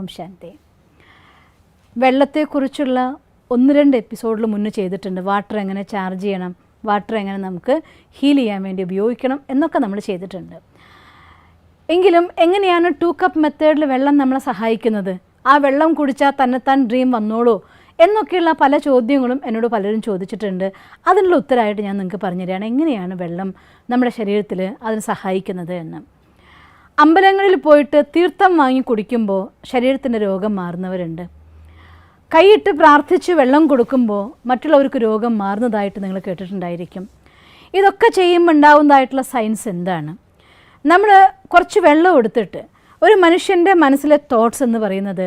ഓം ശാന്തി. വെള്ളത്തെക്കുറിച്ചുള്ള 1-2 എപ്പിസോഡിൽ മുന്നേ ചെയ്തിട്ടുണ്ട്. വാട്ടർ എങ്ങനെ ചാർജ് ചെയ്യണം, വാട്ടർ എങ്ങനെ നമുക്ക് ഹീൽ ചെയ്യാൻ വേണ്ടി ഉപയോഗിക്കണം എന്നൊക്കെ നമ്മൾ ചെയ്തിട്ടുണ്ട്. എങ്കിലും എങ്ങനെയാണ് 2 കപ്പ് മെത്തേഡിൽ വെള്ളം നമ്മളെ സഹായിക്കുന്നത്? ആ വെള്ളം കുടിച്ചാൽ തന്നെത്താൻ ഡ്രീം വന്നോളൂ എന്നൊക്കെയുള്ള പല ചോദ്യങ്ങളും എന്നോട് പലരും ചോദിച്ചിട്ടുണ്ട്. അതിനുള്ള ഉത്തരമായിട്ട് ഞാൻ നിങ്ങൾക്ക് പറഞ്ഞുതരികയാണ് എങ്ങനെയാണ് വെള്ളം നമ്മുടെ ശരീരത്തിൽ അതിന് സഹായിക്കുന്നത് എന്ന്. അമ്പലങ്ങളിൽ പോയിട്ട് തീർത്ഥം വാങ്ങി കുടിക്കുമ്പോൾ ശരീരത്തിൻ്റെ രോഗം മാറുന്നവരുണ്ട്. കൈയിട്ട് പ്രാർത്ഥിച്ച് വെള്ളം കൊടുക്കുമ്പോൾ മറ്റുള്ളവർക്ക് രോഗം മാറുന്നതായിട്ട് നിങ്ങൾ കേട്ടിട്ടുണ്ടായിരിക്കും. ഇതൊക്കെ ചെയ്യുമ്പോൾ ഉണ്ടാവുന്നതായിട്ടുള്ള സയൻസ് എന്താണ്? നമ്മൾ കുറച്ച് വെള്ളം എടുത്തിട്ട് ഒരു മനുഷ്യൻ്റെ മനസ്സിലെ തോട്ട്സ് എന്ന് പറയുന്നത്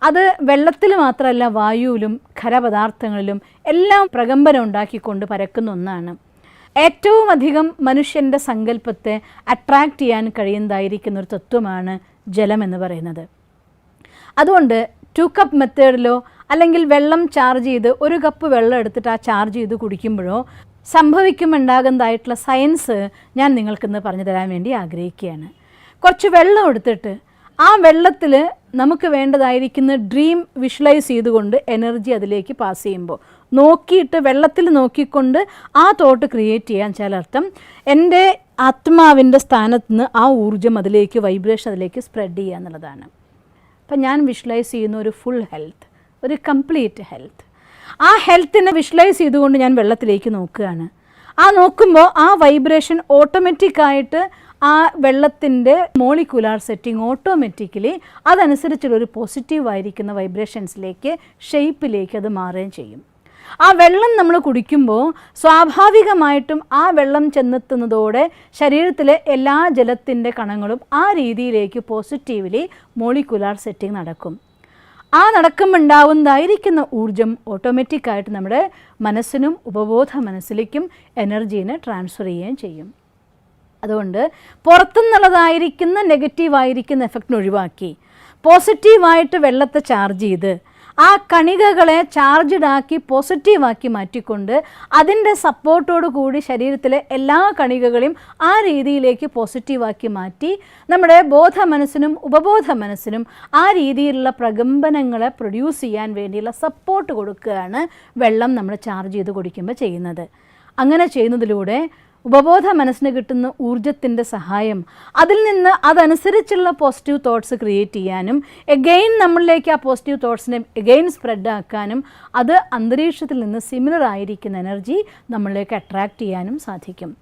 അത് വെള്ളത്തിൽ മാത്രമല്ല വായുവിലും ഖരപദാർത്ഥങ്ങളിലും എല്ലാം പ്രകമ്പനം ഉണ്ടാക്കിക്കൊണ്ട് പരക്കുന്ന ഒന്നാണ്. ഏറ്റവും അധികം മനുഷ്യൻ്റെ സങ്കല്പത്തെ അട്രാക്റ്റ് ചെയ്യാൻ കഴിയുന്നതായിരിക്കുന്ന ഒരു തത്വമാണ് ജലം എന്ന് പറയുന്നത്. അതുകൊണ്ട് 2 കപ്പ് മെത്തേഡിലോ അല്ലെങ്കിൽ വെള്ളം ചാർജ് ചെയ്ത് 1 കപ്പ് വെള്ളം എടുത്തിട്ട് ആ ചാർജ് ചെയ്ത് കുടിക്കുമ്പോഴോ സംഭവിക്കുമുണ്ടാകുന്നതായിട്ടുള്ള സയൻസ് ഞാൻ നിങ്ങൾക്കിന്ന് പറഞ്ഞു തരാൻ വേണ്ടി ആഗ്രഹിക്കുകയാണ്. കുറച്ച് വെള്ളം എടുത്തിട്ട് ആ വെള്ളത്തിൽ നമുക്ക് വേണ്ടതായിരിക്കുന്ന ഡ്രീം വിഷ്വലൈസ് ചെയ്തുകൊണ്ട് എനർജി അതിലേക്ക് പാസ് ചെയ്യുമ്പോൾ നോക്കിയിട്ട് വെള്ളത്തിൽ നോക്കിക്കൊണ്ട് ആ തോട്ട് ക്രിയേറ്റ് ചെയ്യാൻ ചില അർത്ഥം എൻ്റെ ആത്മാവിൻ്റെ സ്ഥാനത്ത് നിന്ന് ആ ഊർജ്ജം അതിലേക്ക് വൈബ്രേഷൻ അതിലേക്ക് സ്പ്രെഡ് ചെയ്യുക എന്നുള്ളതാണ്. അപ്പം ഞാൻ വിഷ്വലൈസ് ചെയ്യുന്ന ഒരു ഫുൾ ഹെൽത്ത്, ഒരു കംപ്ലീറ്റ് ഹെൽത്ത്. ആ ഹെൽത്തിനെ വിഷ്വലൈസ് ചെയ്തുകൊണ്ട് ഞാൻ വെള്ളത്തിലേക്ക് നോക്കുകയാണ്. ആ നോക്കുമ്പോൾ ആ വൈബ്രേഷൻ ഓട്ടോമാറ്റിക്കായിട്ട് ആ വെള്ളത്തിൻ്റെ മോളിക്കുലാർ സെറ്റിംഗ് ഓട്ടോമാറ്റിക്കലി അതനുസരിച്ചുള്ളൊരു പോസിറ്റീവായിരിക്കുന്ന വൈബ്രേഷൻസിലേക്ക് ഷേപ്പിലേക്ക് അത് മാറുകയും ചെയ്യും. ആ വെള്ളം നമ്മൾ കുടിക്കുമ്പോൾ സ്വാഭാവികമായിട്ടും ആ വെള്ളം ചെന്നെത്തുന്നതോടെ ശരീരത്തിലെ എല്ലാ ജലത്തിൻ്റെ കണങ്ങളും ആ രീതിയിലേക്ക് പോസിറ്റീവ്ലി മോളിക്കുലാർ സെറ്റിംഗ് നടക്കും. ആ നടക്കുമ്പോൾ ഉണ്ടാവുന്നതായിരിക്കുന്ന ഊർജ്ജം ഓട്ടോമാറ്റിക്കായിട്ട് നമ്മുടെ മനസ്സിനും ഉപബോധ മനസ്സിലേക്കും എനർജീനെ ട്രാൻസ്ഫർ ചെയ്യുകയും ചെയ്യും. അതുകൊണ്ട് പുറത്തുനിന്നുള്ളതായിരിക്കുന്ന നെഗറ്റീവായിരിക്കുന്ന എഫക്റ്റിനെ ഒഴിവാക്കി പോസിറ്റീവായിട്ട് വെള്ളത്തെ ചാർജ് ചെയ്ത് ആ കണികകളെ ചാർജ്ഡ് ആക്കി പോസിറ്റീവാക്കി മാറ്റിക്കൊണ്ട് അതിൻ്റെ സപ്പോർട്ടോടു കൂടി ശരീരത്തിലെ എല്ലാ കണികകളെയും ആ രീതിയിലേക്ക് പോസിറ്റീവാക്കി മാറ്റി നമ്മുടെ ബോധ മനസ്സിനും ഉപബോധ മനസ്സിനും ആ രീതിയിലുള്ള പ്രകമ്പനങ്ങളെ പ്രൊഡ്യൂസ് ചെയ്യാൻ വേണ്ടിയുള്ള സപ്പോർട്ട് കൊടുക്കുകയാണ് വെള്ളം നമ്മൾ ചാർജ് ചെയ്ത് കുടിക്കുമ്പോൾ ചെയ്യുന്നത്. അങ്ങനെ ചെയ്യുന്നതിലൂടെ ഉപബോധ മനസ്സിന് കിട്ടുന്ന ഊർജ്ജത്തിൻ്റെ സഹായം അതിൽ നിന്ന് അതനുസരിച്ചുള്ള പോസിറ്റീവ് തോട്ട്സ് ക്രിയേറ്റ് ചെയ്യാനും എഗെയിൻ നമ്മളിലേക്ക് ആ പോസിറ്റീവ് തോട്ട്സിനെ എഗെയിൻ സ്പ്രെഡ് ആക്കാനും അത് അന്തരീക്ഷത്തിൽ നിന്ന് സിമിലർ ആയിരിക്കുന്ന എനർജി നമ്മളിലേക്ക് അട്രാക്റ്റ് ചെയ്യാനും സാധിക്കും.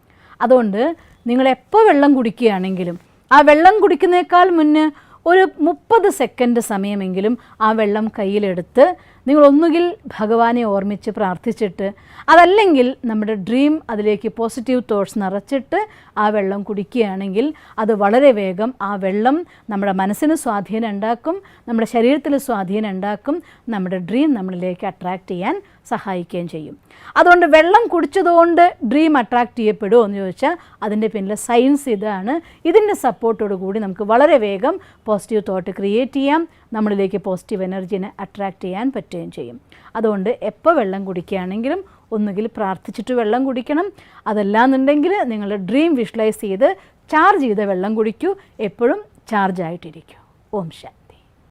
അതുകൊണ്ട് നിങ്ങളെപ്പോൾ വെള്ളം കുടിക്കുകയാണെങ്കിലും ആ വെള്ളം കുടിക്കുന്നേക്കാൾ മുന്നേ ഒരു 30 സെക്കൻഡ് സമയമെങ്കിലും ആ വെള്ളം കയ്യിലെടുത്ത് നിങ്ങൾ ഒന്നുകിൽ ഭഗവാനെ ഓർമ്മിച്ച് പ്രാർത്ഥിച്ചിട്ട് അതല്ലെങ്കിൽ നമ്മുടെ ഡ്രീം അതിലേക്ക് പോസിറ്റീവ് തോട്ട്സ് നിറച്ചിട്ട് ആ വെള്ളം കുടിക്കുകയാണെങ്കിൽ അത് വളരെ വേഗം ആ വെള്ളം നമ്മുടെ മനസ്സിന് സ്വാധീനം ഉണ്ടാക്കും, നമ്മുടെ ശരീരത്തിൽ സ്വാധീനം ഉണ്ടാക്കും, നമ്മുടെ ഡ്രീം നമ്മളിലേക്ക് അട്രാക്റ്റ് ചെയ്യാൻ സഹായിക്കുകയും ചെയ്യും. അതുകൊണ്ട് വെള്ളം കുടിച്ചതുകൊണ്ട് ഡ്രീം അട്രാക്റ്റ് ചെയ്യപ്പെടുമോ എന്ന് ചോദിച്ചാൽ അതിൻ്റെ പിന്നിലെ സയൻസ് ഇതാണ്. ഇതിൻ്റെ സപ്പോർട്ടോടു കൂടി നമുക്ക് വളരെ വേഗം പോസിറ്റീവ് തോട്ട് ക്രിയേറ്റ് ചെയ്യാം, നമ്മളിലേക്ക് പോസിറ്റീവ് എനർജീനെ അട്രാക്റ്റ് ചെയ്യാൻ പറ്റുകയും ചെയ്യും. അതുകൊണ്ട് എപ്പോൾ വെള്ളം കുടിക്കുകയാണെങ്കിലും ഒന്നുകിൽ പ്രാർത്ഥിച്ചിട്ട് വെള്ളം കുടിക്കണം, അതല്ലാന്നുണ്ടെങ്കിൽ നിങ്ങൾ ഡ്രീം വിഷ്വലൈസ് ചെയ്ത് ചാർജ് ചെയ്ത വെള്ളം കുടിക്കൂ, എപ്പോഴും ചാർജ് ആയിട്ടിരിക്കൂ. ഓം ശാന്തി.